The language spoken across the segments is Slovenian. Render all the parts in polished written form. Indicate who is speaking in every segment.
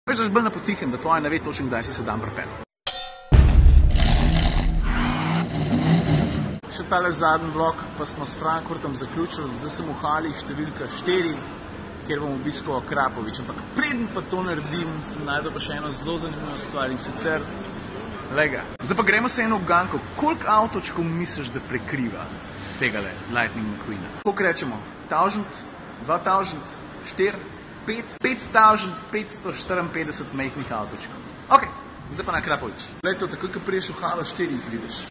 Speaker 1: Veš, daš bolj na potihem, da tvoja ne ve točno, kdaj si se dan pripeljal. Še tale zadnji blok pa smo s Frankfurtom zaključili, zdaj sem v hali številka 4, kjer bom obiskal Akrapovič. Ampak preden pa to naredim, sem najdel pa še eno zelo zanimivo stvar in sicer, lega. Zdaj pa gremo se eno uganko, koliko avtočkov misliš, da prekriva tegale Lightning McQueena? Koliko rečemo? 1000, 2000, 4, 5, 5554 majhnih avtočkov. Ok, zdaj pa na Akrapovič. Glej to, takoj, ko priješ v halo 4, jih vidiš.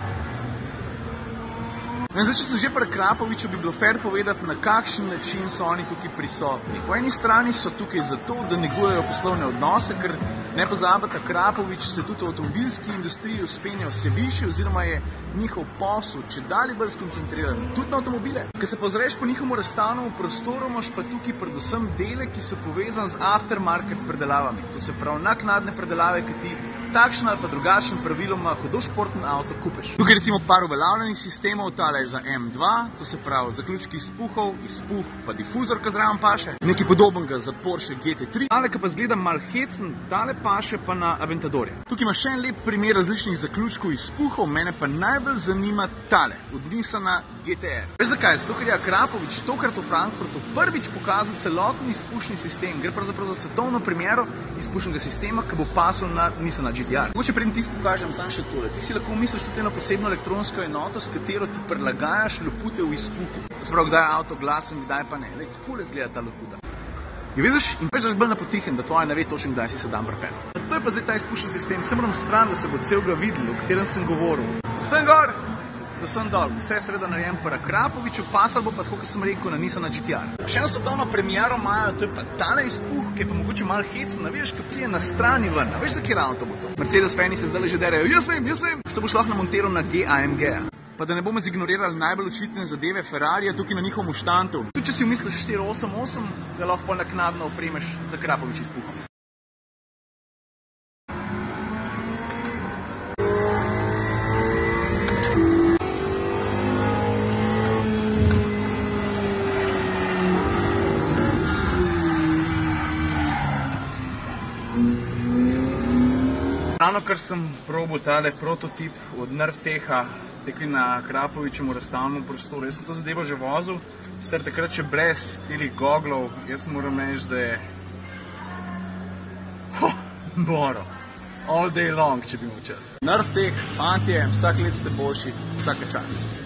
Speaker 1: Zdaj, če sem že pri Akrapoviču, bi bilo fair povedati, na kakšen način so oni tukaj prisotni. Po eni strani so tukaj zato, da negujejo poslovne odnose, ker ne pozabite, Akrapovič se tudi v avtomobilski industriji vzpenja vse više, oziroma je njihov posel čedalje bolj skoncentriran tudi na avtomobile. Ko se pozreš po njihovemu razstavnemu prostoru, imaš pa tukaj predvsem dele, ki so povezani z aftermarket predelavami. To se pravi naknadne predelave, ki ti takšen ali pa drugačen praviloma hudošporten avto kupeš. Tukaj recimo par uveljavljenih sistemov, tale je za M2, to se pravi zaključki izpuhov, izpuh pa difuzor, ki zraven paše. Nekaj podobnega za Porsche GT3. Tale, ki pa zgleda mal hecen, tale paše pa na Aventadorja. Tukaj ima še en lep primer različnih zaključkov izpuhov, mene pa najbolj zanima tale, od Nissana GTR. Veš zakaj? Zato, ker je Akrapovič tokrat v Frankfurtu prvič pokazal celoten izpušni sistem. Gre pravzaprav za svetovno premiero izpušnega sistema, ki bo pasal na Nissana GTR. Mogoče preden ti pokažem samo še tole. Ti si lahko misliš tudi eno posebno elektronsko enoto, s katero ti prilagajaš lopute v izpuhu. To se pravi, kdaj je avto glasen, kdaj pa ne. Lej, takole izgleda ta loputa. Jo vidiš? In veš, daš bolj na potihem, da tvoja ne ve točno, kdaj si se dan pripeljal. To je pa zdaj ta izpušni sistem. Se moram stran, da se bo celega videlo, o katerem sem govoril. Sem gor, da sem dol. Vse je seveda narejen pri Akrapoviču, pasal bo pa tako, kot sem rekel, na Nissana GTR. Še eno svetovno premiero imajo, to je pa tale izpuh, ki je pa mogoče malo hecen, veš, ki prije na strani ven. Veš, za kjer avto bo to? Mercedes fani se zdaj že derejo, jaz vem, što boš lahko namontiral na GAMG-a. Pa da ne bomo zignorirali najbolj očitne zadeve Ferrarija tukaj na njihovem štantu. Tudi če si misliš 488, ga lahko naknadno opremeš z Akrapovič izpuhom. Ravno kar sem probal tale prototip od Nervtecha, tekli na Akrapovičemu razstavnemu prostoru. Jaz sem to zadevo že vozil, sicer takrat še brez telih goglov, jaz moram reči, da je noro. All day long, če bi imel čas. Nervtech, fantje, vsak let ste boljši, vsaka čast.